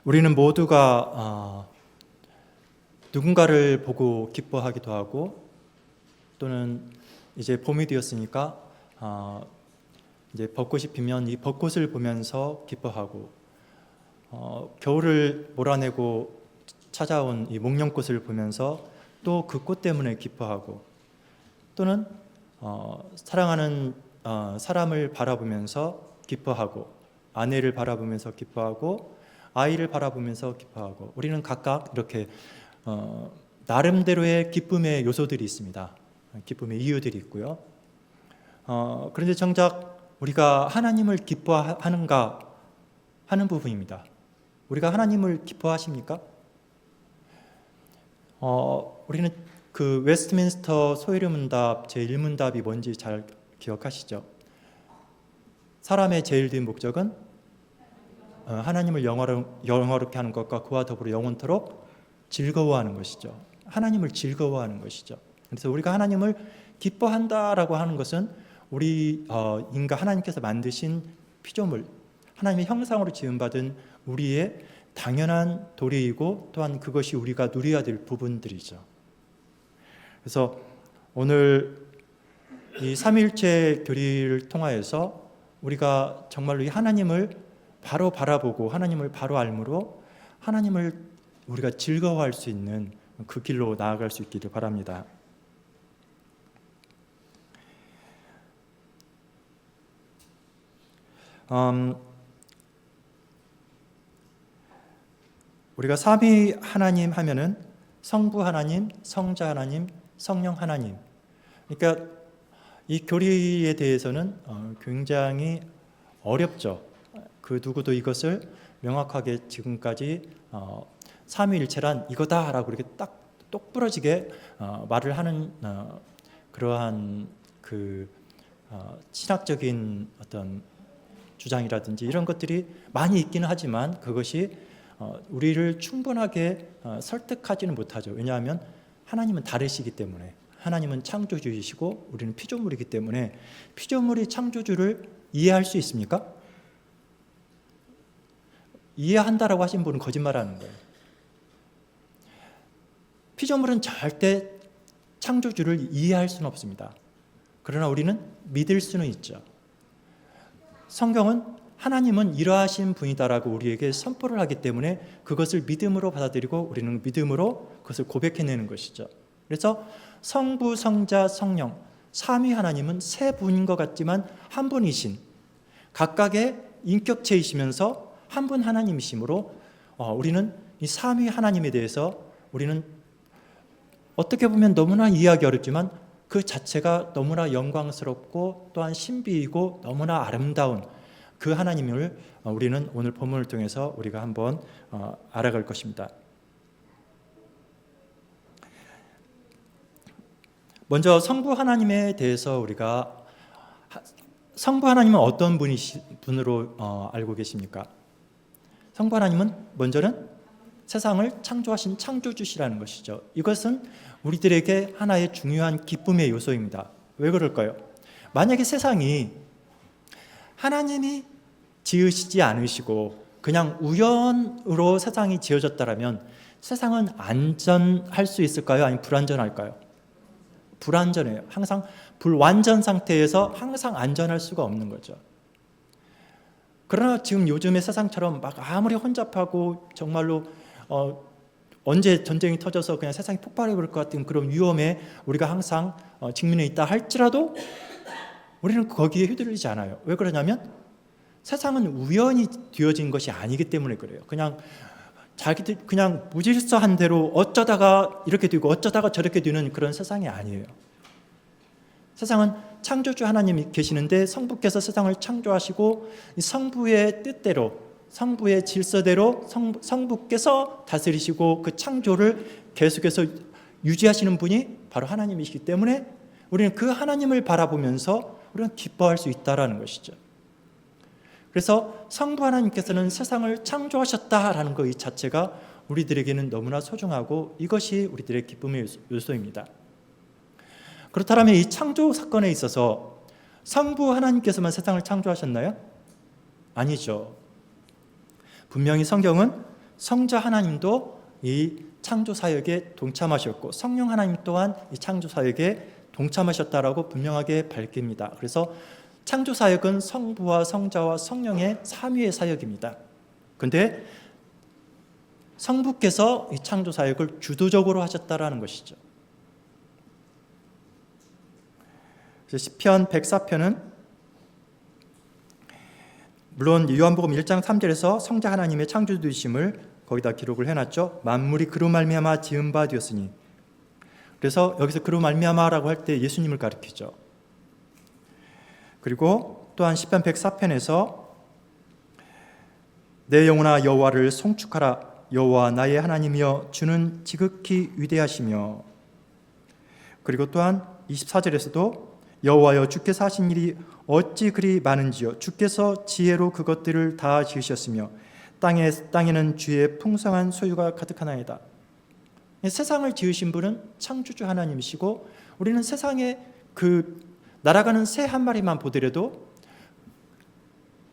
우리는 모두가 누군가를 보고 기뻐하기도 하고, 또는 이제 봄이 되었으니까 이제 벚꽃이 피면 이 벚꽃을 보면서 기뻐하고, 겨울을 몰아내고 찾아온 이 목련꽃을 보면서 또 그 꽃 때문에 기뻐하고, 또는 사랑하는 사람을 바라보면서 기뻐하고, 아내를 바라보면서 기뻐하고, 아이를 바라보면서 기뻐하고, 우리는 각각 이렇게 나름대로의 기쁨의 요소들이 있습니다. 기쁨의 이유들이 있고요. 그런데 정작 우리가 하나님을 기뻐하는가 하는 부분입니다. 우리가 하나님을 기뻐하십니까? 우리는 그 웨스트민스터 소요리 문답 제1문답이 뭔지 잘 기억하시죠? 사람의 제일 된 목적은 하나님을 영화롭게 하는 것과 그와 더불어 영원토록 즐거워하는 것이죠. 하나님을 즐거워하는 것이죠. 그래서 우리가 하나님을 기뻐한다라고 하는 것은 우리 인간 하나님께서 만드신 피조물, 하나님의 형상으로 지음받은 우리의 당연한 도리이고, 또한 그것이 우리가 누려야 될 부분들이죠. 그래서 오늘 이 삼위일체 교리를 통하여서 우리가 정말로 이 하나님을 바로 바라보고 하나님을 바로 알므로 하나님을 우리가 즐거워할 수 있는 그 길로 나아갈 수 있기를 바랍니다. 우리가 삼위 하나님 하면은 성부 하나님, 성자 하나님, 성령 하나님. 그러니까 이 교리에 대해서는 굉장히 어렵죠. 그 누구도 이것을 명확하게 지금까지 삼위일체란 이거다라고 이렇게 딱 똑부러지게 말을 하는 그러한 그 신학적인 어떤 주장이라든지 이런 것들이 많이 있기는 하지만 그것이 우리를 충분하게 설득하지는 못하죠. 왜냐하면 하나님은 다르시기 때문에, 하나님은 창조주이시고 우리는 피조물이기 때문에 피조물이 창조주를 이해할 수 있습니까? 이해한다라고 하신 분은 거짓말하는 거예요. 피조물은 절대 창조주를 이해할 수는 없습니다. 그러나 우리는 믿을 수는 있죠. 성경은 하나님은 이러하신 분이다라고 우리에게 선포를 하기 때문에 그것을 믿음으로 받아들이고 우리는 믿음으로 그것을 고백해내는 것이죠. 그래서 성부, 성자, 성령 삼위 하나님은 세 분인 것 같지만 한 분이신, 각각의 인격체이시면서 한 분 하나님이시므로 우리는 이 삼위 하나님에 대해서 우리는 어떻게 보면 너무나 이해하기 어렵지만 그 자체가 너무나 영광스럽고 또한 신비이고 너무나 아름다운 그 하나님을 우리는 오늘 본문을 통해서 우리가 한번 알아갈 것입니다. 먼저 성부 하나님에 대해서 우리가 성부 하나님은 어떤 분으로 알고 계십니까? 성부 하나님은 먼저는 세상을 창조하신 창조주시라는 것이죠. 이것은 우리들에게 하나의 중요한 기쁨의 요소입니다. 왜 그럴까요? 만약에 세상이 하나님이 지으시지 않으시고 그냥 우연으로 세상이 지어졌다면 세상은 안전할 수 있을까요? 아니면 불안전할까요? 불안전해요. 항상 불완전 상태에서 항상 안전할 수가 없는 거죠. 그러나 지금 요즘의 세상처럼 막 아무리 혼잡하고 정말로 언제 전쟁이 터져서 그냥 세상이 폭발해 버릴 것 같은 그런 위험에 우리가 항상 직면해 있다 할지라도 우리는 거기에 휘둘리지 않아요. 왜 그러냐면 세상은 우연히 되어진 것이 아니기 때문에 그래요. 그냥 자기들 그냥 무질서한 대로 어쩌다가 이렇게 되고 어쩌다가 저렇게 되는 그런 세상이 아니에요. 세상은 창조주 하나님이 계시는데 성부께서 세상을 창조하시고 성부의 뜻대로, 성부의 질서대로 성부께서 다스리시고 그 창조를 계속해서 유지하시는 분이 바로 하나님이시기 때문에 우리는 그 하나님을 바라보면서 우리는 기뻐할 수 있다라는 것이죠. 그래서 성부 하나님께서는 세상을 창조하셨다라는 것 이 자체가 우리들에게는 너무나 소중하고 이것이 우리들의 기쁨의 요소입니다. 그렇다면 이 창조 사건에 있어서 성부 하나님께서만 세상을 창조하셨나요? 아니죠. 분명히 성경은 성자 하나님도 이 창조 사역에 동참하셨고 성령 하나님 또한 이 창조 사역에 동참하셨다라고 분명하게 밝힙니다. 그래서 창조 사역은 성부와 성자와 성령의 삼위의 사역입니다. 근데 성부께서 이 창조 사역을 주도적으로 하셨다라는 것이죠. 시편 104편은 물론 요한복음 1장 3절에서 성자 하나님의 창조주이심을 거기다 기록을 해놨죠. 만물이 그로 말미암아 지은 바 되었으니. 그래서 여기서 그로 말미암아라고 할 때 예수님을 가리키죠. 그리고 또한 시편 104편에서 내 영혼아 여호와를 송축하라. 여호와 나의 하나님이여 주는 지극히 위대하시며. 그리고 또한 24절에서도 여호와여 주께서 하신 일이 어찌 그리 많은지요. 주께서 지혜로 그것들을 다 지으셨으며 땅에는 주의 풍성한 소유가 가득하나이다. 세상을 지으신 분은 창조주 하나님이시고 우리는 세상에 그 날아가는 새 한 마리만 보더라도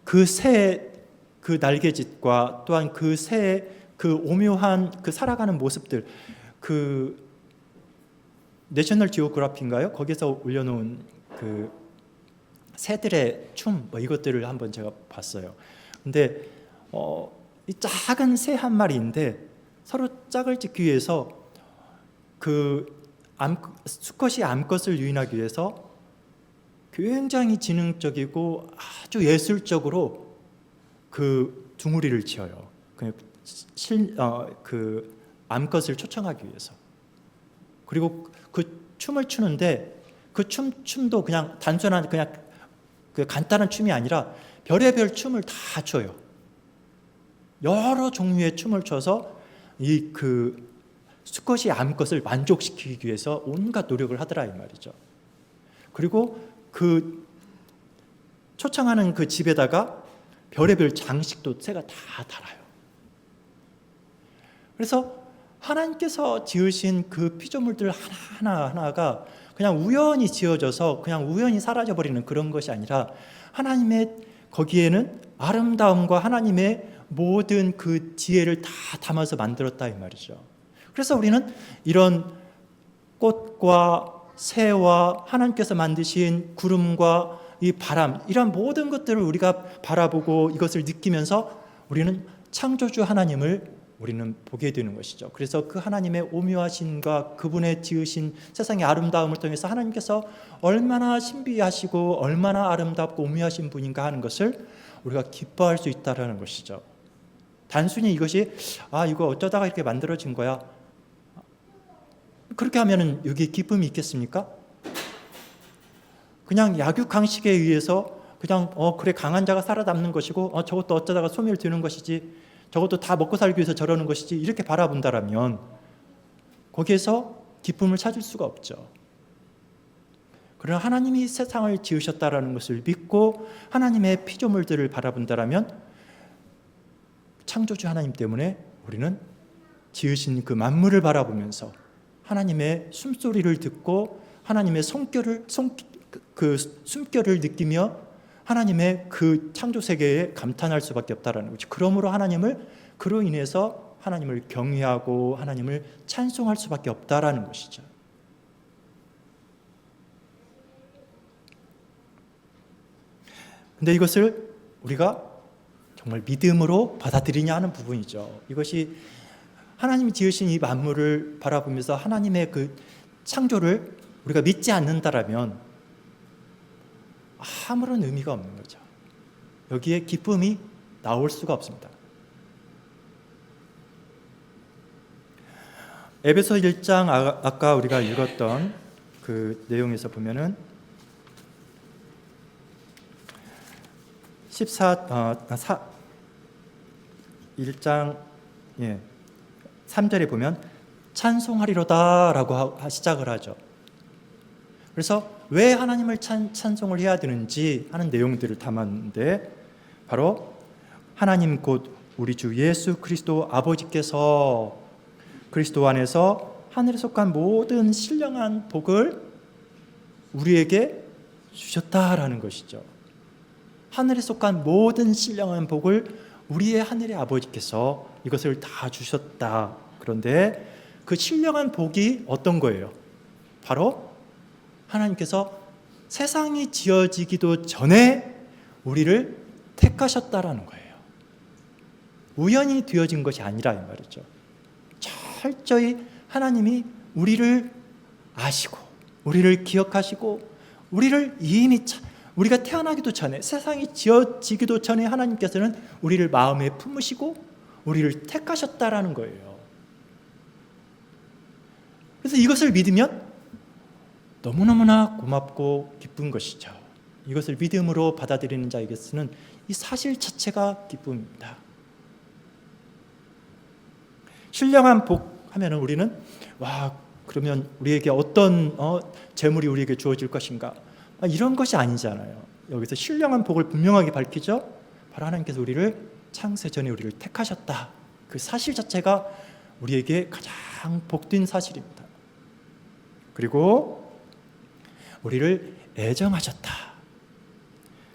그 새의 그 날개짓과 또한 그 새의 그 오묘한 그 살아가는 모습들, 그 내셔널 지오그래피인가요? 거기서 올려놓은 그 새들의 춤, 이것들을 한번 제가 봤어요. 근데 이 작은 새 한 마리인데 서로 짝을 짓기 위해서 수컷이 암컷을 유인하기 위해서 굉장히 지능적이고 아주 예술적으로 그 둥우리를 지어요. 그 암컷을 초청하기 위해서. 그리고 그 춤을 추는데 그 춤도 그냥 단순한 그냥 그 간단한 춤이 아니라 별의별 춤을 다 춰요. 여러 종류의 춤을 춰서 이 그 수컷이 암컷을 만족시키기 위해서 온갖 노력을 하더라 이 말이죠. 그리고 그 초청하는 그 집에다가 별의별 장식도 새가 다 달아요. 그래서 하나님께서 지으신 그 피조물들 하나하나가 그냥 우연히 지어져서 그냥 우연히 사라져버리는 그런 것이 아니라 하나님의 거기에는 아름다움과 하나님의 모든 그 지혜를 다 담아서 만들었다 이 말이죠. 그래서 우리는 이런 꽃과 새와 하나님께서 만드신 구름과 이 바람, 이런 모든 것들을 우리가 바라보고 이것을 느끼면서 우리는 창조주 하나님을 우리는 보게 되는 것이죠. 그래서 그 하나님의 오묘하심과 그분의 지으신 세상의 아름다움을 통해서 하나님께서 얼마나 신비하시고 얼마나 아름답고 오묘하신 분인가 하는 것을 우리가 기뻐할 수 있다는 것이죠. 단순히 이것이 이거 어쩌다가 이렇게 만들어진 거야, 그렇게 하면은 여기 기쁨이 있겠습니까? 그냥 약육강식에 의해서 그냥 그래 강한 자가 살아남는 것이고 저것도 어쩌다가 소멸 되는 것이지, 저것도 다 먹고 살기 위해서 저러는 것이지, 이렇게 바라본다라면 거기에서 기쁨을 찾을 수가 없죠. 그러나 하나님이 세상을 지으셨다라는 것을 믿고 하나님의 피조물들을 바라본다라면 창조주 하나님 때문에 우리는 지으신 그 만물을 바라보면서 하나님의 숨소리를 듣고 하나님의 그 숨결을 느끼며 하나님의 그 창조 세계에 감탄할 수밖에 없다라는 거죠. 그러므로 그로 인해서 하나님을 경외하고 하나님을 찬송할 수밖에 없다라는 것이죠. 근데 이것을 우리가 정말 믿음으로 받아들이냐 하는 부분이죠. 이것이 하나님이 지으신 이 만물을 바라보면서 하나님의 그 창조를 우리가 믿지 않는다라면 아무런 의미가 없는 거죠. 여기에 기쁨이 나올 수가 없습니다. 에베소 1장 아까 우리가 읽었던 그 내용에서 보면은 1장 3절에 보면 찬송하리로다라고 시작을 하죠. 그래서 왜 하나님을 찬송을 해야 되는지 하는 내용들을 담았는데, 바로 하나님 곧 우리 주 예수 그리스도 아버지께서 그리스도 안에서 하늘에 속한 모든 신령한 복을 우리에게 주셨다라는 것이죠. 하늘에 속한 모든 신령한 복을 우리의 하늘의 아버지께서 이것을 다 주셨다. 그런데 그 신령한 복이 어떤 거예요? 바로 하나님께서 세상이 지어지기도 전에 우리를 택하셨다라는 거예요. 우연히 되어진 것이 아니라 이 말이죠. 철저히 하나님이 우리를 아시고 우리를 기억하시고 우리를 이미 우리가 태어나기도 전에, 세상이 지어지기도 전에 하나님께서는 우리를 마음에 품으시고 우리를 택하셨다라는 거예요. 그래서 이것을 믿으면 너무너무나 고맙고 기쁜 것이죠. 이것을 믿음으로 받아들이는 자에게서는 이 사실 자체가 기쁨입니다. 신령한 복 하면은 우리는 그러면 우리에게 어떤 재물이 우리에게 주어질 것인가, 이런 것이 아니잖아요. 여기서 신령한 복을 분명하게 밝히죠. 바로 하나님께서 우리를 창세 전에 우리를 택하셨다. 그 사실 자체가 우리에게 가장 복된 사실입니다. 그리고 우리를 애정하셨다.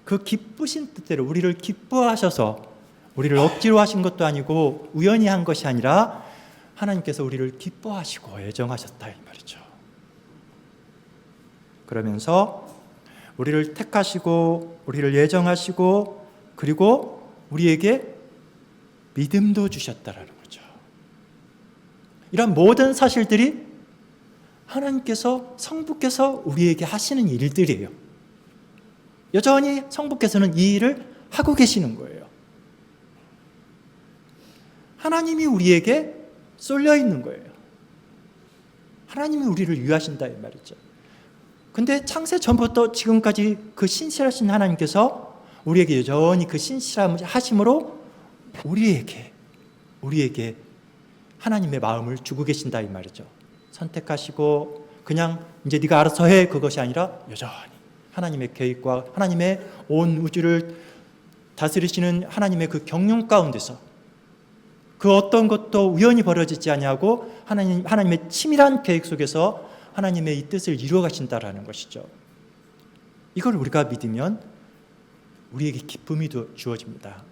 그 기쁘신 뜻대로 우리를 기뻐하셔서, 우리를 억지로 하신 것도 아니고 우연히 한 것이 아니라 하나님께서 우리를 기뻐하시고 애정하셨다 이 말이죠. 그러면서 우리를 택하시고 우리를 애정하시고 그리고 우리에게 믿음도 주셨다라는 거죠. 이런 모든 사실들이 하나님께서, 성부께서 우리에게 하시는 일들이에요. 여전히 성부께서는 이 일을 하고 계시는 거예요. 하나님이 우리에게 쏠려 있는 거예요. 하나님이 우리를 위하신다 이 말이죠. 근데 창세 전부터 지금까지 그 신실하신 하나님께서 우리에게 여전히 그 신실하심으로 우리에게 하나님의 마음을 주고 계신다 이 말이죠. 선택하시고 그냥 이제 네가 알아서 해, 그것이 아니라 여전히 하나님의 계획과 하나님의 온 우주를 다스리시는 하나님의 그 경륜 가운데서 그 어떤 것도 우연히 벌어지지 아니하고 하나님의 치밀한 계획 속에서 하나님의 이 뜻을 이루어 가신다라는 것이죠. 이걸 우리가 믿으면 우리에게 기쁨이 주어집니다.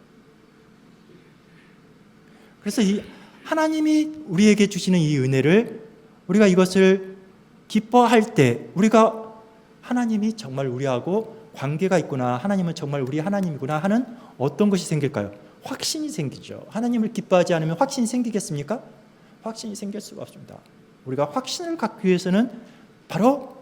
그래서 이 하나님이 우리에게 주시는 이 은혜를 우리가 이것을 기뻐할 때 우리가 하나님이 정말 우리하고 관계가 있구나, 하나님은 정말 우리 하나님이구나 하는 어떤 것이 생길까요? 확신이 생기죠. 하나님을 기뻐하지 않으면 확신이 생기겠습니까? 확신이 생길 수가 없습니다. 우리가 확신을 갖기 위해서는 바로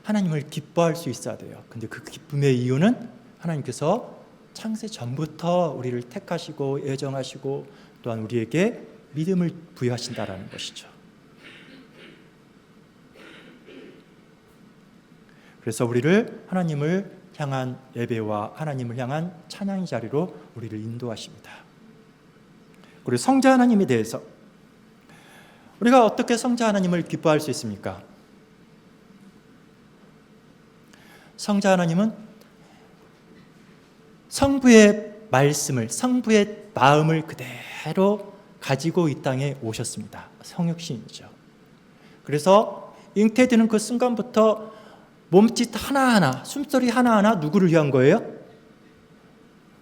하나님을 기뻐할 수 있어야 돼요. 근데 그 기쁨의 이유는 하나님께서 창세 전부터 우리를 택하시고 애정하시고 또한 우리에게 믿음을 부여하신다라는 것이죠. 그래서 우리를 하나님을 향한 예배와 하나님을 향한 찬양의 자리로 우리를 인도하십니다. 그리고 성자 하나님에 대해서 우리가 어떻게 성자 하나님을 기뻐할 수 있습니까? 성자 하나님은 성부의 말씀을, 성부의 마음을 그대로 가지고 이 땅에 오셨습니다. 성육신이죠. 그래서 잉태되는 그 순간부터 몸짓 하나하나, 숨소리 하나하나 누구를 위한 거예요?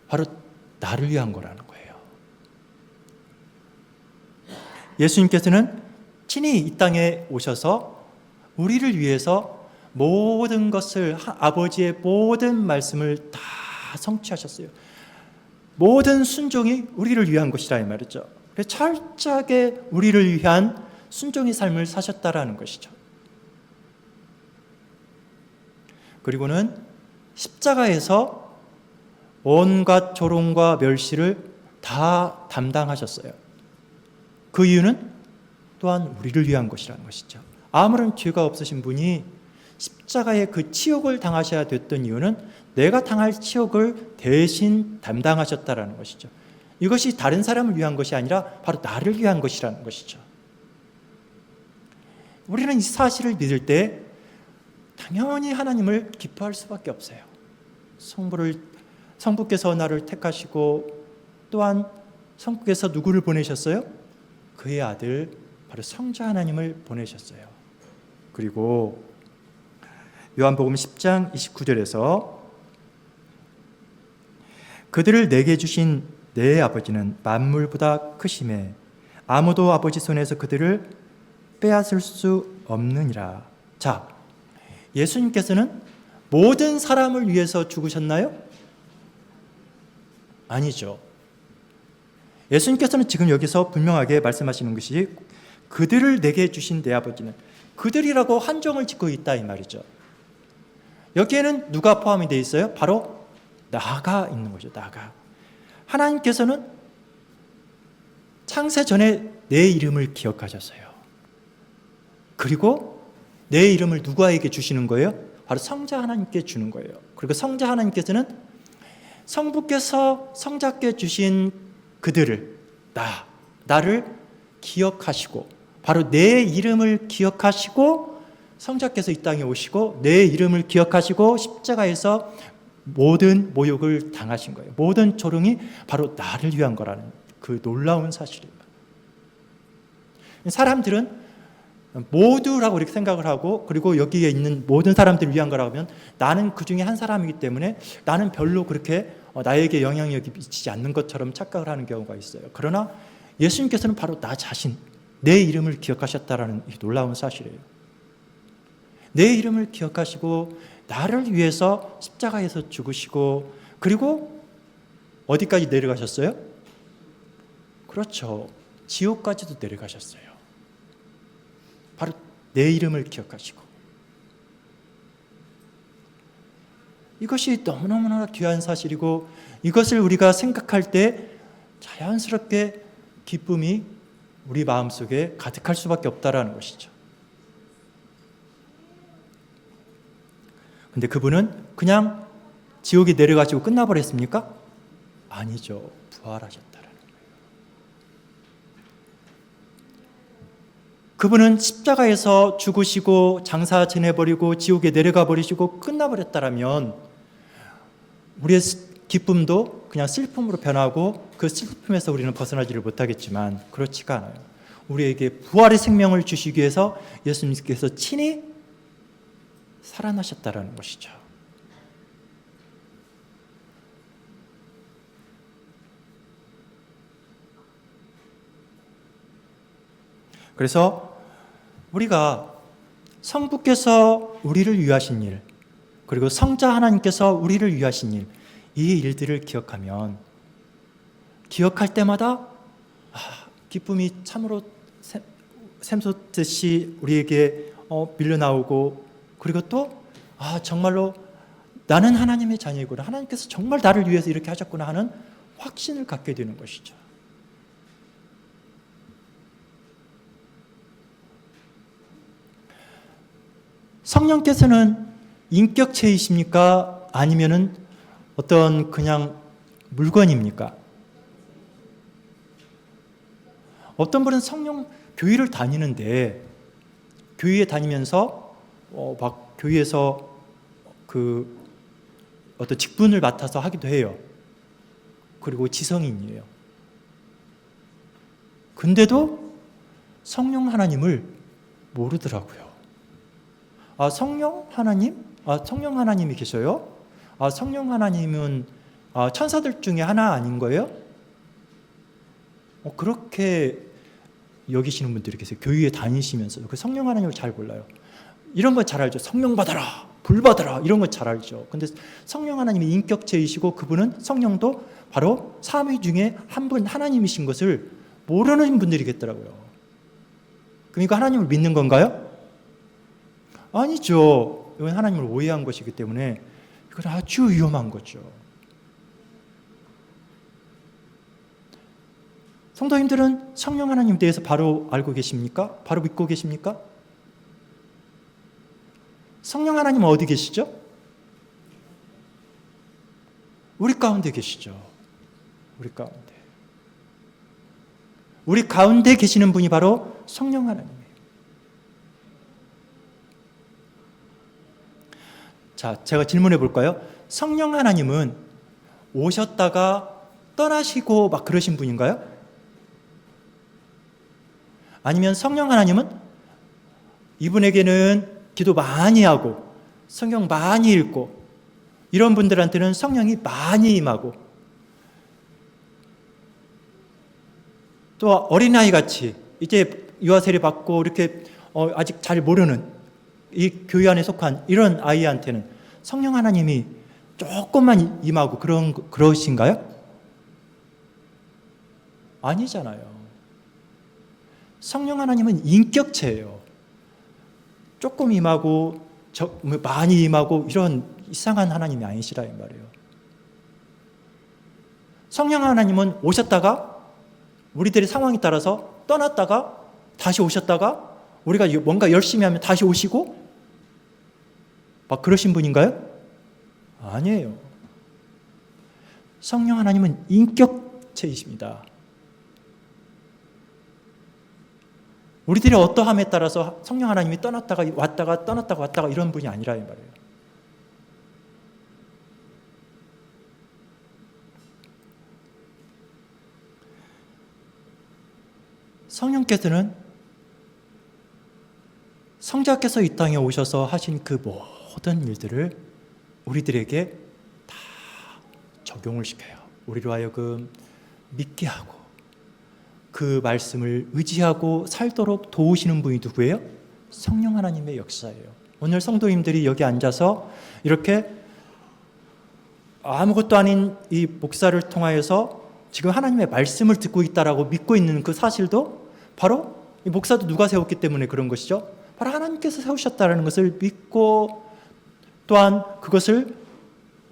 바로 나를 위한 거라는 거예요. 예수님께서는 친히 이 땅에 오셔서 우리를 위해서 모든 것을, 아버지의 모든 말씀을 다 성취하셨어요. 모든 순종이 우리를 위한 것이라 이 말이죠. 그래서 철저하게 우리를 위한 순종의 삶을 사셨다라는 것이죠. 그리고는 십자가에서 온갖 조롱과 멸시를 다 담당하셨어요. 그 이유는 또한 우리를 위한 것이라는 것이죠. 아무런 죄가 없으신 분이 십자가의 그 치욕을 당하셔야 됐던 이유는 내가 당할 치욕을 대신 담당하셨다라는 것이죠. 이것이 다른 사람을 위한 것이 아니라 바로 나를 위한 것이라는 것이죠. 우리는 이 사실을 믿을 때 당연히 하나님을 기뻐할 수밖에 없어요. 성부께서 나를 택하시고 또한 성부께서 누구를 보내셨어요? 그의 아들 바로 성자 하나님을 보내셨어요. 그리고 요한복음 10장 29절에서 그들을 내게 주신 내 아버지는 만물보다 크심에 아무도 아버지 손에서 그들을 빼앗을 수 없느니라. 자, 예수님께서는 모든 사람을 위해서 죽으셨나요? 아니죠. 예수님께서는 지금 여기서 분명하게 말씀하시는 것이 그들을 내게 주신 내 아버지는, 그들이라고 한정을 짓고 있다 이 말이죠. 여기에는 누가 포함이 되어 있어요? 바로 나가 있는 거죠. 나가. 하나님께서는 창세 전에 내 이름을 기억하셨어요. 그리고 내 이름을 누구에게 주시는 거예요? 바로 성자 하나님께 주는 거예요. 그리고 성자 하나님께서는 성부께서 성자께 주신 그들을, 나를 기억하시고, 바로 내 이름을 기억하시고 성자께서 이 땅에 오시고 내 이름을 기억하시고 십자가에서 모든 모욕을 당하신 거예요. 모든 조롱이 바로 나를 위한 거라는 그 놀라운 사실이에요. 사람들은 모두라고 이렇게 생각을 하고, 그리고 여기에 있는 모든 사람들을 위한 거라고 하면 나는 그 중에 한 사람이기 때문에 나는 별로 그렇게 나에게 영향력이 미치지 않는 것처럼 착각을 하는 경우가 있어요. 그러나 예수님께서는 바로 나 자신, 내 이름을 기억하셨다라는 이 놀라운 사실이에요. 내 이름을 기억하시고 나를 위해서 십자가에서 죽으시고, 그리고 어디까지 내려가셨어요? 그렇죠. 지옥까지도 내려가셨어요. 바로 내 이름을 기억하시고. 이것이 너무너무나 귀한 사실이고, 이것을 우리가 생각할 때 자연스럽게 기쁨이 우리 마음속에 가득할 수밖에 없다라는 것이죠. 근데 그분은 그냥 지옥에 내려가시고 끝나버렸습니까? 아니죠. 부활하셨다라는 거예요. 그분은 십자가에서 죽으시고 장사 지내버리고 지옥에 내려가 버리시고 끝나버렸다라면 우리의 기쁨도 그냥 슬픔으로 변하고 그 슬픔에서 우리는 벗어나지를 못하겠지만, 그렇지가 않아요. 우리에게 부활의 생명을 주시기 위해서 예수님께서 친히 살아나셨다라는 것이죠. 그래서 우리가 성부께서 우리를 위하신 일, 그리고 성자 하나님께서 우리를 위하신 일, 이 일들을 기억하면, 기억할 때마다 기쁨이 참으로 샘솟듯이 우리에게 밀려나오고, 그리고 또 정말로 나는 하나님의 자녀이구나, 하나님께서 정말 나를 위해서 이렇게 하셨구나 하는 확신을 갖게 되는 것이죠. 성령께서는 인격체이십니까? 아니면은 어떤 그냥 물건입니까? 어떤 분은 성령 교회를 다니는데, 교회에 다니면서 막 교회에서 그 어떤 직분을 맡아서 하기도 해요. 그리고 지성인이에요. 근데도 성령 하나님을 모르더라고요. 성령 하나님? 성령 하나님이 계셔요? 성령 하나님은 천사들 중에 하나 아닌 거예요? 그렇게 여기시는 분들이 계세요. 교회에 다니시면서 그 성령 하나님을 잘 몰라요. 이런 거 잘 알죠. 성령 받아라, 불 받아라, 이런 거 잘 알죠. 근데 성령 하나님이 인격체이시고 그분은 성령도 바로 삼위 중에 한 분 하나님이신 것을 모르는 분들이겠더라고요. 그럼 이거 하나님을 믿는 건가요? 아니죠. 이건 하나님을 오해한 것이기 때문에 이건 아주 위험한 거죠. 성도님들은 성령 하나님 대해서 바로 알고 계십니까? 바로 믿고 계십니까? 성령 하나님은 어디 계시죠? 우리 가운데 계시죠. 우리 가운데. 우리 가운데 계시는 분이 바로 성령 하나님이에요. 자, 제가 질문해 볼까요? 성령 하나님은 오셨다가 떠나시고 막 그러신 분인가요? 아니면 성령 하나님은 이분에게는 기도 많이 하고 성경 많이 읽고 이런 분들한테는 성령이 많이 임하고 또 어린아이 같이 이제 유아 세례 받고 이렇게 아직 잘 모르는 이 교회 안에 속한 이런 아이한테는 성령 하나님이 조금만 임하고 그러신가요? 아니잖아요. 성령 하나님은 인격체예요. 조금 임하고 많이 임하고 이런 이상한 하나님이 아니시라 이 말이에요. 성령 하나님은 오셨다가 우리들의 상황에 따라서 떠났다가 다시 오셨다가 우리가 뭔가 열심히 하면 다시 오시고 막 그러신 분인가요? 아니에요. 성령 하나님은 인격체이십니다. 우리들의 어떠함에 따라서 성령 하나님이 떠났다가 왔다가 떠났다가 왔다가 이런 분이 아니라 이 말이에요. 성령께서는 성자께서 이 땅에 오셔서 하신 그 모든 일들을 우리들에게 다 적용을 시켜요. 우리로 하여금 믿게 하고 그 말씀을 의지하고 살도록 도우시는 분이 누구예요? 성령 하나님의 역사예요. 오늘 성도님들이 여기 앉아서 이렇게 아무것도 아닌 이 목사를 통하여서 지금 하나님의 말씀을 듣고 있다라고 믿고 있는 그 사실도 바로 이 목사도 누가 세웠기 때문에 그런 것이죠. 바로 하나님께서 세우셨다는 것을 믿고 또한 그것을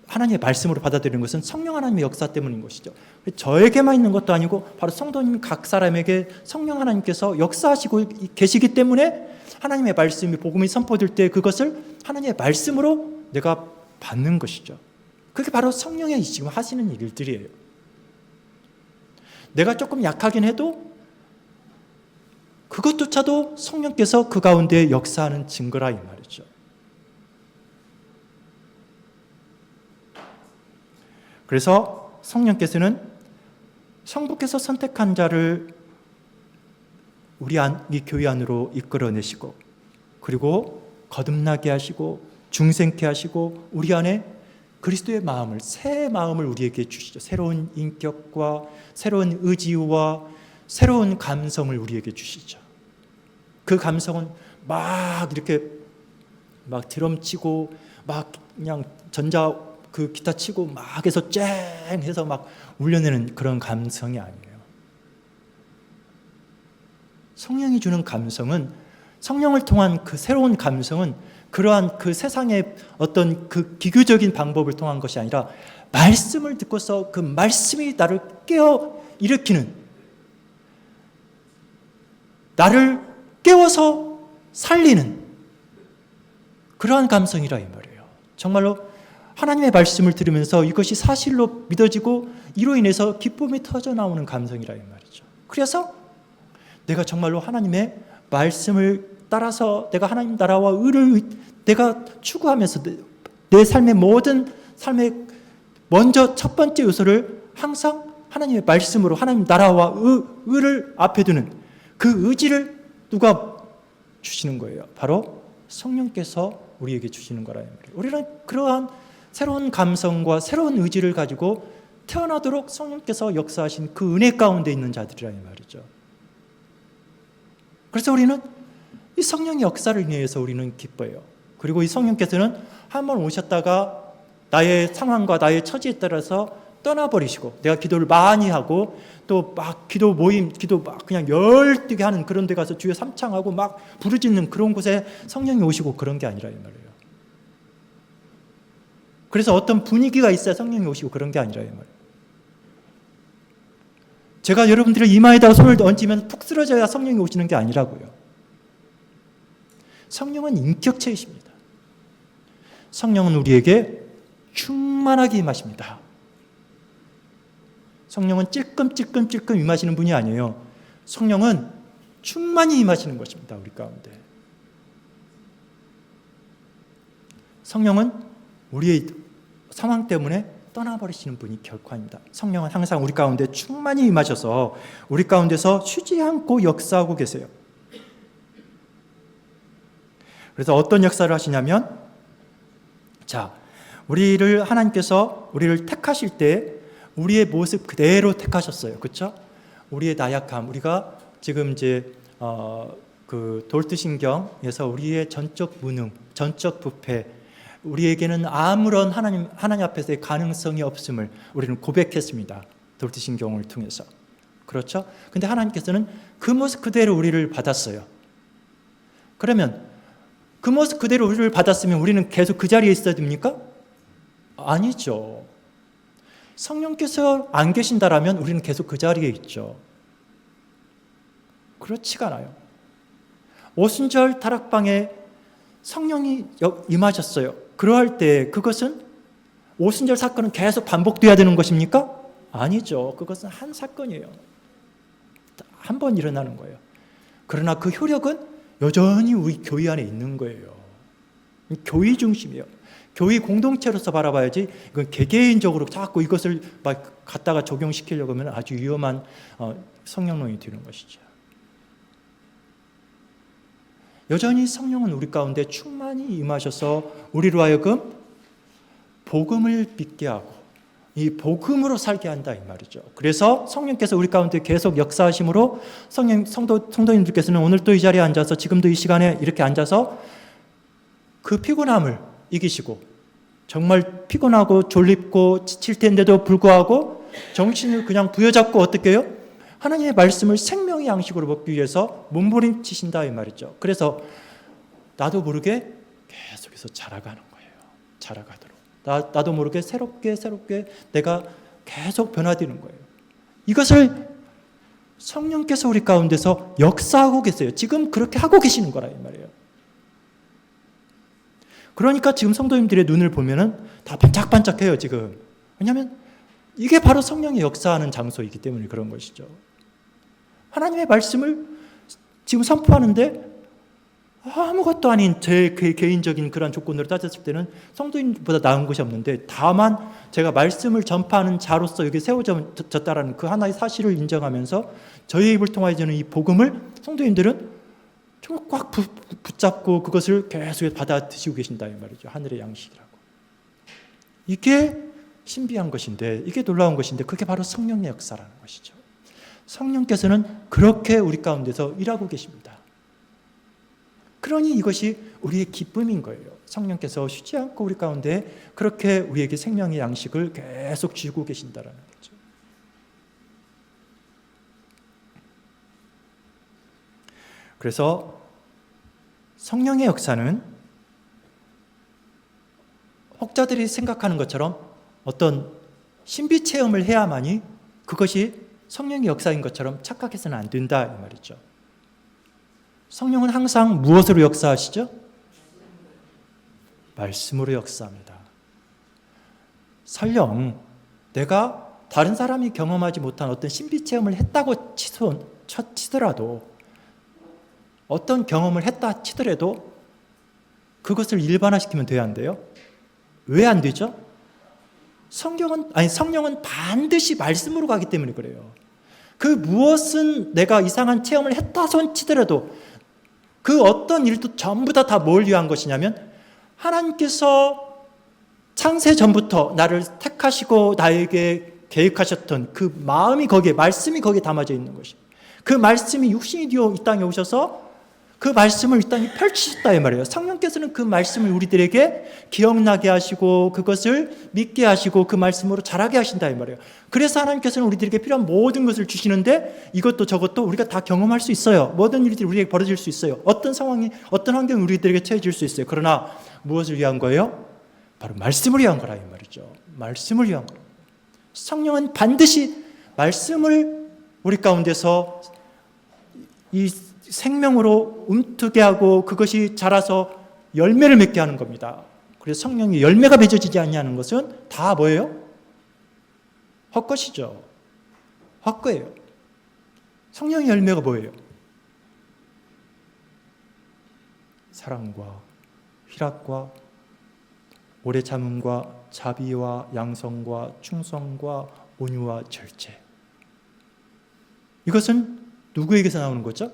하나님의 말씀으로 받아들이는 것은 성령 하나님의 역사 때문인 것이죠. 저에게만 있는 것도 아니고 바로 성도님 각 사람에게 성령 하나님께서 역사하시고 계시기 때문에 하나님의 말씀이 복음이 선포될 때 그것을 하나님의 말씀으로 내가 받는 것이죠. 그게 바로 성령이 지금 하시는 일들이에요. 내가 조금 약하긴 해도 그것조차도 성령께서 그 가운데 역사하는 증거라 이 말이죠. 그래서 성령께서는 성부께서 선택한 자를 이 교회 안으로 이끌어내시고 그리고 거듭나게 하시고 중생케 하시고 우리 안에 그리스도의 마음을 새 마음을 우리에게 주시죠. 새로운 인격과 새로운 의지와 새로운 감성을 우리에게 주시죠. 그 감성은 막 이렇게 막 드럼 치고 막 그냥 그 기타 치고 막 해서 쨍 해서 막 울려내는 그런 감성이 아니에요. 성령이 주는 감성은 성령을 통한 그 새로운 감성은 그러한 그 세상의 어떤 그 기교적인 방법을 통한 것이 아니라 말씀을 듣고서 그 말씀이 나를 깨어 일으키는 나를 깨워서 살리는 그러한 감성이라 이 말이에요. 정말로 하나님의 말씀을 들으면서 이것이 사실로 믿어지고 이로 인해서 기쁨이 터져 나오는 감성이라 이 말이죠. 그래서 내가 정말로 하나님의 말씀을 따라서 내가 하나님 나라와 의를 내가 추구하면서 내 삶의 모든 삶의 먼저 첫 번째 요소를 항상 하나님의 말씀으로 하나님 나라와 의를 앞에 두는 그 의지를 누가 주시는 거예요? 바로 성령께서 우리에게 주시는 거라는 말이에요. 우리는 그러한 새로운 감성과 새로운 의지를 가지고 태어나도록 성령께서 역사하신 그 은혜 가운데 있는 자들이라는 말이죠. 그래서 우리는 이 성령의 역사를 인해서 우리는 기뻐요. 그리고 이 성령께서는 한번 오셨다가 나의 상황과 나의 처지에 따라서 떠나버리시고 내가 기도를 많이 하고 또 막 기도 막 그냥 열띠게 하는 그런 데 가서 주여 삼창하고 막 부르짖는 그런 곳에 성령이 오시고 그런 게 아니라 이 말이에요. 그래서 어떤 분위기가 있어야 성령이 오시고 그런 게 아니라 이 말이에요. 제가 여러분들의 이마에다가 손을 얹으면 푹 쓰러져야 성령이 오시는 게 아니라고요. 성령은 인격체이십니다. 성령은 우리에게 충만하게 임하십니다. 성령은 찔끔찔끔찔끔 임하시는 분이 아니에요. 성령은 충만히 임하시는 것입니다. 우리 가운데. 성령은 우리의 상황 때문에 떠나버리시는 분이 결코 아닙니다. 성령은 항상 우리 가운데 충만히 임하셔서 우리 가운데서 쉬지 않고 역사하고 계세요. 그래서 어떤 역사를 하시냐면 하나님께서 우리를 택하실 때 우리의 모습 그대로 택하셨어요. 그렇죠? 우리의 나약함, 우리가 지금 이제 그 돌트신경에서 우리의 전적 무능, 전적 부패, 우리에게는 아무런 하나님 앞에서의 가능성이 없음을 우리는 고백했습니다. 돌트신경을 통해서. 그렇죠? 근데 하나님께서는 그 모습 그대로 우리를 받았어요. 그러면 그 모습 그대로 우리를 받았으면 우리는 계속 그 자리에 있어야 됩니까? 아니죠. 성령께서 안 계신다라면 우리는 계속 그 자리에 있죠. 그렇지가 않아요. 오순절 다락방에 성령이 임하셨어요. 그러할 때 그것은 오순절 사건은 계속 반복돼야 되는 것입니까? 아니죠. 그것은 한 사건이에요. 한 번 일어나는 거예요. 그러나 그 효력은 여전히 우리 교회 안에 있는 거예요. 교회 중심이에요. 교회 공동체로서 바라봐야지 이건 개개인적으로 자꾸 이것을 막 갖다가 적용시키려고 하면 아주 위험한 성령론이 되는 것이죠. 여전히 성령은 우리 가운데 충만히 임하셔서 우리로 하여금 복음을 믿게 하고 이 복음으로 살게 한다 이 말이죠. 그래서 성령께서 우리 가운데 계속 역사하심으로 성도님들께서는 오늘 또 이 자리에 앉아서 지금도 이 시간에 이렇게 앉아서 그 피곤함을 이기시고 정말 피곤하고 졸립고 지칠 텐데도 불구하고 정신을 그냥 부여잡고 어떻게 해요? 하나님의 말씀을 생명의 양식으로 먹기 위해서 몸부림치신다 이 말이죠. 그래서 나도 모르게 계속해서 자라가는 거예요. 자라가도록. 나도 모르게 새롭게 내가 계속 변화되는 거예요. 이것을 성령께서 우리 가운데서 역사하고 계세요. 지금 그렇게 하고 계시는 거라 이 말이에요. 그러니까 지금 성도님들의 눈을 보면은 다 반짝반짝해요 지금. 왜냐하면 이게 바로 성령이 역사하는 장소이기 때문에 그런 것이죠. 하나님의 말씀을 지금 선포하는데 아무것도 아닌 제 개인적인 그런 조건으로 따졌을 때는 성도님보다 나은 것이 없는데 다만 제가 말씀을 전파하는 자로서 여기 세워졌다라는 그 하나의 사실을 인정하면서 저의 입을 통하여지는 이 복음을 성도님들은 정말 꽉 붙잡고 그것을 계속 받아 드시고 계신다 이 말이죠. 하늘의 양식이라고. 이게 신비한 것인데 이게 놀라운 것인데 그게 바로 성령의 역사라는 것이죠. 성령께서는 그렇게 우리 가운데서 일하고 계십니다. 그러니 이것이 우리의 기쁨인 거예요. 성령께서 쉬지 않고 우리 가운데 그렇게 우리에게 생명의 양식을 계속 주고 계신다라는 거죠. 그래서 성령의 역사는 혹자들이 생각하는 것처럼 어떤 신비 체험을 해야만이 그것이 성령의 역사인 것처럼 착각해서는 안 된다 이 말이죠. 성령은 항상 무엇으로 역사하시죠? 말씀으로 역사합니다. 설령 내가 다른 사람이 경험하지 못한 어떤 신비 체험을 했다고 치더라도 어떤 경험을 했다 치더라도 그것을 일반화시키면 돼야 안 돼요? 왜 안 되죠? 성령은 반드시 말씀으로 가기 때문에 그래요. 그 무엇은 내가 이상한 체험을 했다 손 치더라도 그 어떤 일도 전부 다 뭘 위한 것이냐면 하나님께서 창세 전부터 나를 택하시고 나에게 계획하셨던 그 마음이 거기에 말씀이 거기에 담아져 있는 것이 그 말씀이 육신이 되어 이 땅에 오셔서 그 말씀을 이 땅에 펼치셨다 이 말이에요. 성령께서는 그 말씀을 우리들에게 기억나게 하시고 그것을 믿게 하시고 그 말씀으로 자라게 하신다 이 말이에요. 그래서 하나님께서는 우리들에게 필요한 모든 것을 주시는데 이것도 저것도 우리가 다 경험할 수 있어요. 모든 일들이 우리에게 벌어질 수 있어요. 어떤 상황이 어떤 환경이 우리들에게 처해질 수 있어요. 그러나 무엇을 위한 거예요? 바로 말씀을 위한 거라 이 말이죠. 말씀을 위한 거라. 성령은 반드시 말씀을 우리 가운데서 이 생명으로 움트게 하고 그것이 자라서 열매를 맺게 하는 겁니다. 그래서 성령이 열매가 맺어지지 않냐는 것은 다 뭐예요? 헛것이죠. 헛거예요. 성령의 열매가 뭐예요? 사랑과 희락과 오래 참음과 자비와 양성과 충성과 온유와 절제. 이것은 누구에게서 나오는 거죠?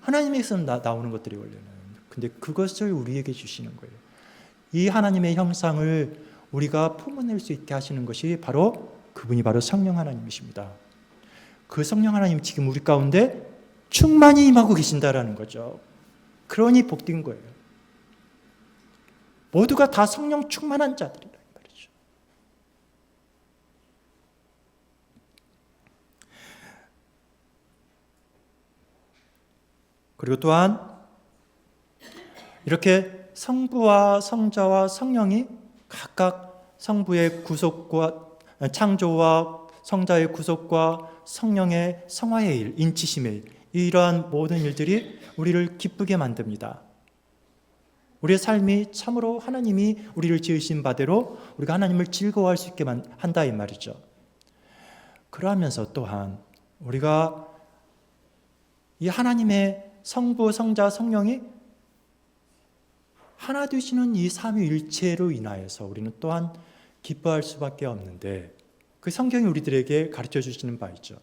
하나님에게서 나오는 것들이 원래는. 근데 그것을 우리에게 주시는 거예요. 이 하나님의 형상을 우리가 품어낼 수 있게 하시는 것이 바로 그분이 바로 성령 하나님이십니다. 그 성령 하나님 지금 우리 가운데 충만히 임하고 계신다라는 거죠. 그러니 복된 거예요. 모두가 다 성령 충만한 자들이라 말이죠. 그리고 또한 이렇게 성부와 성자와 성령이 각각 성부의 구속과 창조와 성자의 구속과 성령의 성화의 일, 인치심의 일, 이러한 모든 일들이 우리를 기쁘게 만듭니다. 우리의 삶이 참으로 하나님이 우리를 지으신 바대로 우리가 하나님을 즐거워할 수 있게 한다 이 말이죠. 그러면서 또한 우리가 이 하나님의 성부, 성자, 성령이 하나 되시는 이 삼위일체로 인하여서 우리는 또한 기뻐할 수밖에 없는데, 그 성경이 우리들에게 가르쳐 주시는 바이죠.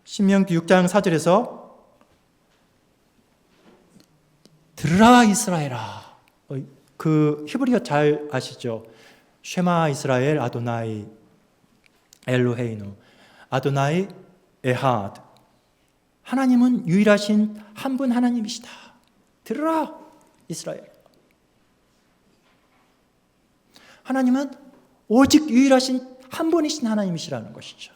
신명기 6장 4절에서 들으라 이스라엘아, 그 히브리어 잘 아시죠? 쉐마 이스라엘 아도나이 엘로헤이누 아도나이 에하드, 하나님은 유일하신 한 분 하나님이시다. 들으라 이스라엘. 하나님은 오직 유일하신 한 분이신 하나님이시라는 것이죠.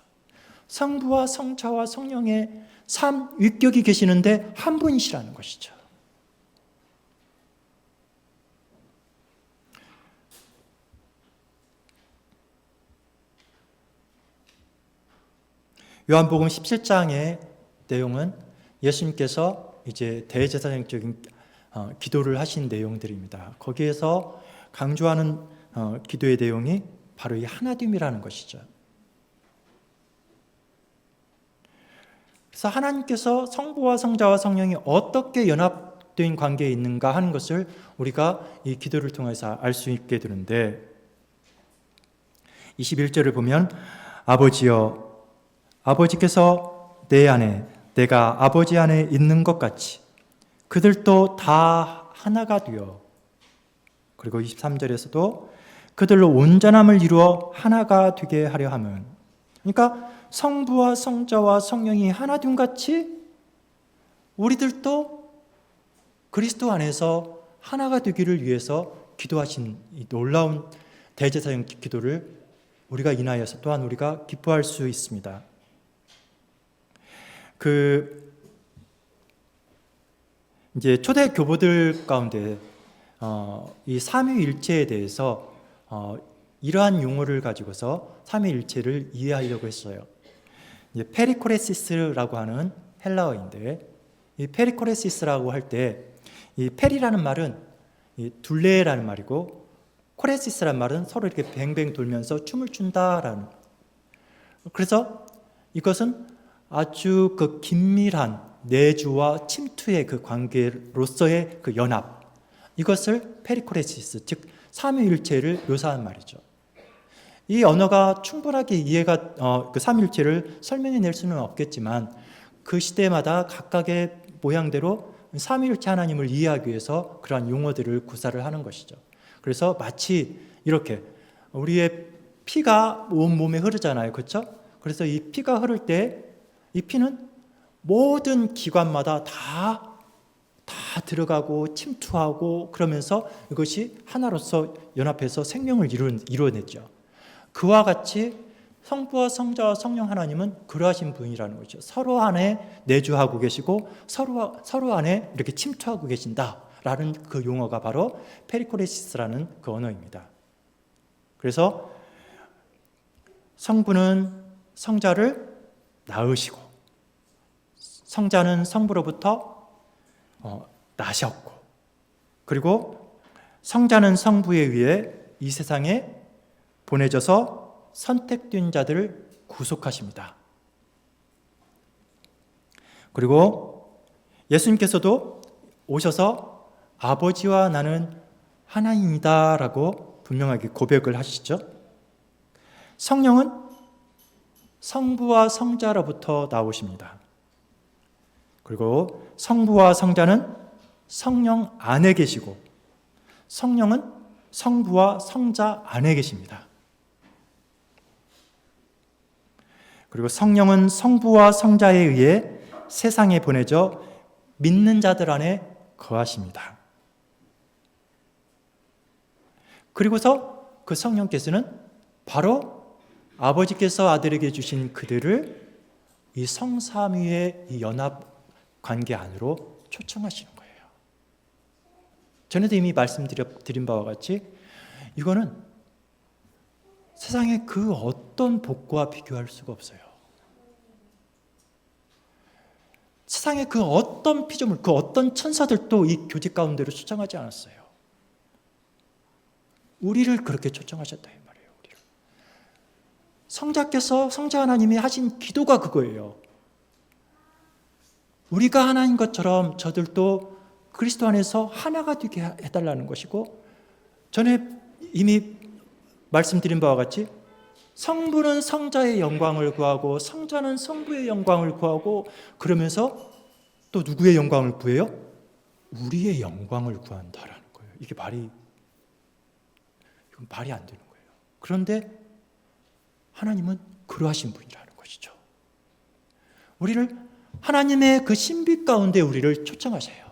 성부와 성자와 성령의 삼위격이 계시는데 한 분이시라는 것이죠. 요한복음 17장의 내용은 예수님께서 이제 대제사장적인 기도를 하신 내용들입니다. 거기에서 강조하는 기도의 내용이 바로 이 하나됨이라는 것이죠. 그래서 하나님께서 성부와 성자와 성령이 어떻게 연합된 관계에 있는가 하는 것을 우리가 이 기도를 통해서 알 수 있게 되는데, 21절을 보면 아버지여, 아버지께서 내 안에 내가 아버지 안에 있는 것 같이 그들도 다 하나가 되어, 그리고 23절에서도 그들로 온전함을 이루어 하나가 되게 하려 함은, 그러니까 성부와 성자와 성령이 하나됨 같이 우리들도 그리스도 안에서 하나가 되기를 위해서 기도하신 이 놀라운 대제사장 기도를 우리가 인하여서 또한 우리가 기뻐할 수 있습니다. 이제 초대 교보들 가운데 이 삼위일체에 대해서 이러한 용어를 가지고서 삼위일체를 이해하려고 했어요. 이제 페리코레시스라고 하는 헬라어인데, 이 페리코레시스라고 할 때 이 페리라는 말은 이 둘레라는 말이고, 코레시스라는 말은 서로 이렇게 뱅뱅 돌면서 춤을 춘다라는. 그래서 이것은 아주 그 긴밀한 내주와 침투의 그 관계로서의 그 연합, 이것을 페리코레시스, 즉 삼위일체를 묘사한 말이죠. 이 언어가 충분하게 이해가 그 삼위일체를 설명해낼 수는 없겠지만, 그 시대마다 각각의 모양대로 삼위일체 하나님을 이해하기 위해서 그러한 용어들을 구사를 하는 것이죠. 그래서 마치 이렇게 우리의 피가 온 몸에 흐르잖아요, 그렇죠? 그래서 이 피가 흐를 때 이 피는 모든 기관마다 다 들어가고 침투하고 그러면서 이것이 하나로서 연합해서 생명을 이루어내죠. 그와 같이 성부와 성자와 성령 하나님은 그러하신 분이라는 거죠. 서로 안에 내주하고 계시고 서로 안에 이렇게 침투하고 계신다라는 그 용어가 바로 페리코레시스라는 그 언어입니다. 그래서 성부는 성자를 낳으시고, 성자는 성부로부터 나셨고, 그리고 성자는 성부에 의해 이 세상에 보내져서 선택된 자들을 구속하십니다. 그리고 예수님께서도 오셔서 아버지와 나는 하나님이다 라고 분명하게 고백을 하시죠. 성령은 성부와 성자로부터 나오십니다. 그리고 성부와 성자는 성령 안에 계시고, 성령은 성부와 성자 안에 계십니다. 그리고 성령은 성부와 성자에 의해 세상에 보내져 믿는 자들 안에 거하십니다. 그리고서 그 성령께서는 바로 아버지께서 아들에게 주신 그들을 이 성삼위의 이 연합 관계 안으로 초청하시는 거예요. 전에도 이미 말씀드린 바와 같이 이거는 세상의 그 어떤 복과 비교할 수가 없어요. 세상의 그 어떤 피조물, 그 어떤 천사들도 이 교제 가운데로 초청하지 않았어요. 우리를 그렇게 초청하셨다 이 말이에요. 우리를. 성자 하나님이 하신 기도가 그거예요. 우리가 하나인 것처럼 저들도 그리스도 안에서 하나가 되게 해달라는 것이고, 전에 이미 말씀드린 바와 같이 성부는 성자의 영광을 구하고 성자는 성부의 영광을 구하고, 그러면서 또 누구의 영광을 구해요? 우리의 영광을 구한다라는 거예요. 이건 말이 안 되는 거예요. 그런데 하나님은 그러하신 분이라는 것이죠. 우리를 하나님의 그 신비 가운데 우리를 초청하셔요.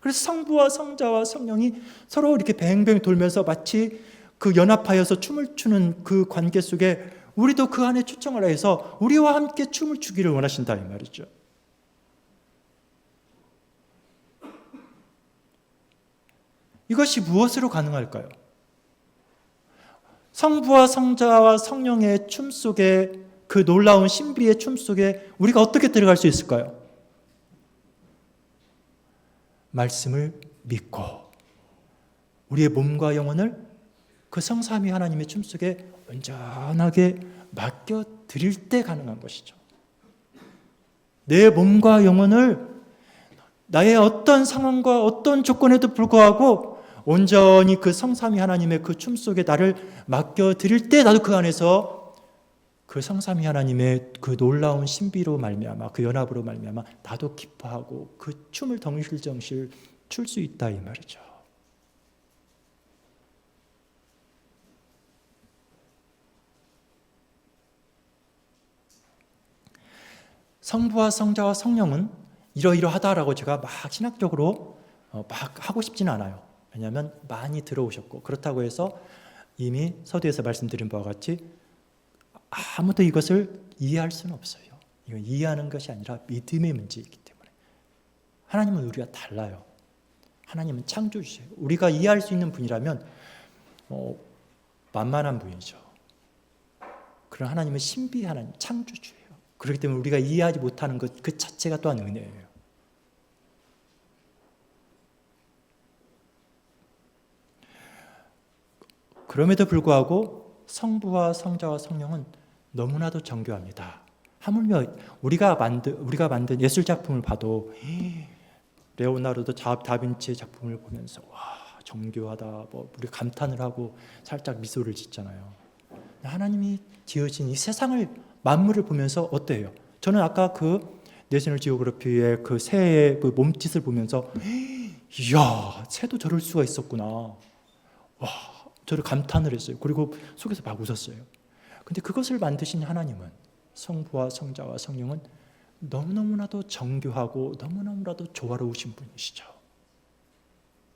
그래서 성부와 성자와 성령이 서로 이렇게 뱅뱅 돌면서 마치 그 연합하여서 춤을 추는 그 관계 속에 우리도 그 안에 초청을 해서 우리와 함께 춤을 추기를 원하신다 이 말이죠. 이것이 무엇으로 가능할까요? 성부와 성자와 성령의 춤 속에, 그 놀라운 신비의 춤 속에 우리가 어떻게 들어갈 수 있을까요? 말씀을 믿고 우리의 몸과 영혼을 그 성삼위 하나님의 춤 속에 온전하게 맡겨드릴 때 가능한 것이죠. 내 몸과 영혼을 나의 어떤 상황과 어떤 조건에도 불구하고 온전히 그 성삼위 하나님의 그 춤 속에 나를 맡겨드릴 때 나도 그 안에서 그 성삼위 하나님의 그 놀라운 신비로 말미암아, 그 연합으로 말미암아 나도 기뻐하고 그 춤을 덩실덩실 출 수 있다 이 말이죠. 성부와 성자와 성령은 이러이러하다라고 제가 막 신학적으로 막 하고 싶지는 않아요. 왜냐하면 많이 들어오셨고, 그렇다고 해서 이미 서두에서 말씀드린 바와 같이 아무도 이것을 이해할 수는 없어요. 이건 이해하는 것이 아니라 믿음의 문제이기 때문에. 하나님은 우리가 달라요. 하나님은 창조주세요. 우리가 이해할 수 있는 분이라면 만만한 분이죠. 그런 하나님은 신비 하나님, 창조주예요. 그렇기 때문에 우리가 이해하지 못하는 것 그 자체가 또한 은혜예요. 그럼에도 불구하고 성부와 성자와 성령은 너무나도 정교합니다. 하물며 우리가 만든 예술 작품을 봐도 레오나르도 다빈치의 작품을 보면서 와 정교하다, 우리 감탄을 하고 살짝 미소를 짓잖아요. 하나님이 지으신 이 세상을, 만물을 보면서 어때요? 저는 아까 그 내셔널 지오그래피의 그 새의 그 몸짓을 보면서 이야, 새도 저럴 수가 있었구나. 와, 저를 감탄을 했어요. 그리고 속에서 막 웃었어요. 근데 그것을 만드신 하나님은, 성부와 성자와 성령은 너무너무나도 정교하고 너무너무나도 조화로우신 분이시죠.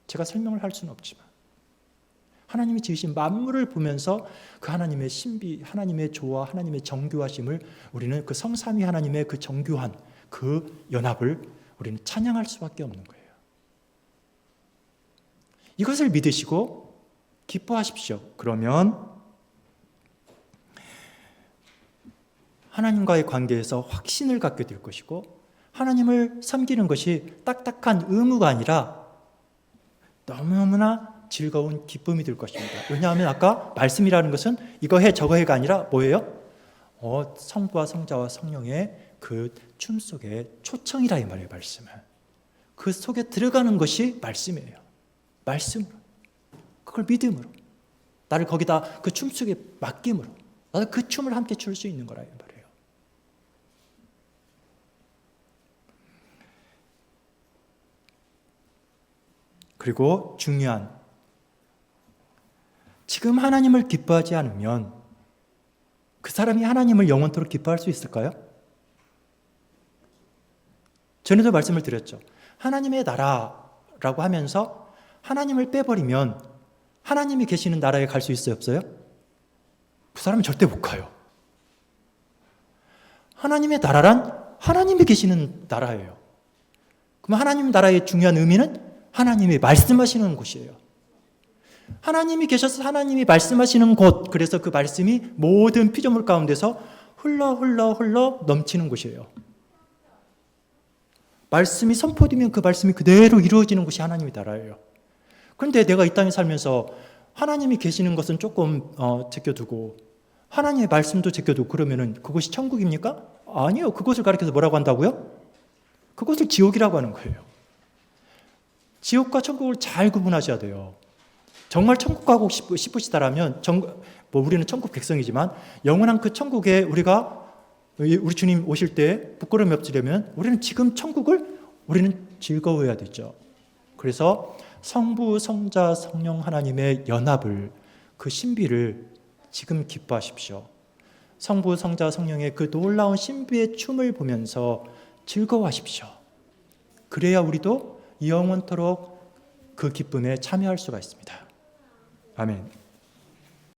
제가 설명을 할 수는 없지만 하나님이 지으신 만물을 보면서 그 하나님의 신비, 하나님의 조화, 하나님의 정교하심을 우리는 그 성삼위 하나님의 그 정교한 그 연합을 우리는 찬양할 수밖에 없는 거예요. 이것을 믿으시고 기뻐하십시오. 그러면 하나님과의 관계에서 확신을 갖게 될 것이고, 하나님을 섬기는 것이 딱딱한 의무가 아니라 너무너무나 즐거운 기쁨이 될 것입니다. 왜냐하면 아까 말씀이라는 것은 이거 해 저거 해가 아니라 뭐예요? 성부와 성자와 성령의 그 춤 속에 초청이라 이 말이에요. 말씀은 그 속에 들어가는 것이 말씀이에요. 말씀으로, 그걸 믿음으로, 나를 거기다 그 춤 속에 맡김으로 나도 그 춤을 함께 출 수 있는 거라 이 말이에요. 그리고 중요한, 지금 하나님을 기뻐하지 않으면 그 사람이 하나님을 영원토록 기뻐할 수 있을까요? 전에도 말씀을 드렸죠. 하나님의 나라라고 하면서 하나님을 빼버리면 하나님이 계시는 나라에 갈 수 있어요, 없어요? 그 사람은 절대 못 가요. 하나님의 나라란 하나님이 계시는 나라예요. 그럼 하나님 나라의 중요한 의미는 하나님이 말씀하시는 곳이에요. 하나님이 계셔서 하나님이 말씀하시는 곳, 그래서 그 말씀이 모든 피조물 가운데서 흘러 넘치는 곳이에요. 말씀이 선포되면 그 말씀이 그대로 이루어지는 곳이 하나님의 나라예요. 그런데 내가 이 땅에 살면서 하나님이 계시는 것은 조금 제껴두고 하나님의 말씀도 제껴두고 그러면은 그것이 천국입니까? 아니요. 그것을 가리켜서 뭐라고 한다고요? 그것을 지옥이라고 하는 거예요. 지옥과 천국을 잘 구분하셔야 돼요. 정말 천국 가고 싶으시다라면 우리는 천국 백성이지만 영원한 그 천국에 우리 주님 오실 때 부끄러움이 없으려면 우리는 지금 천국을 우리는 즐거워해야 되죠. 그래서 성부, 성자, 성령 하나님의 연합을, 그 신비를 지금 기뻐하십시오. 성부, 성자, 성령의 그 놀라운 신비의 춤을 보면서 즐거워하십시오. 그래야 우리도 영원토록 그 기쁨에 참여할 수가 있습니다. 아멘.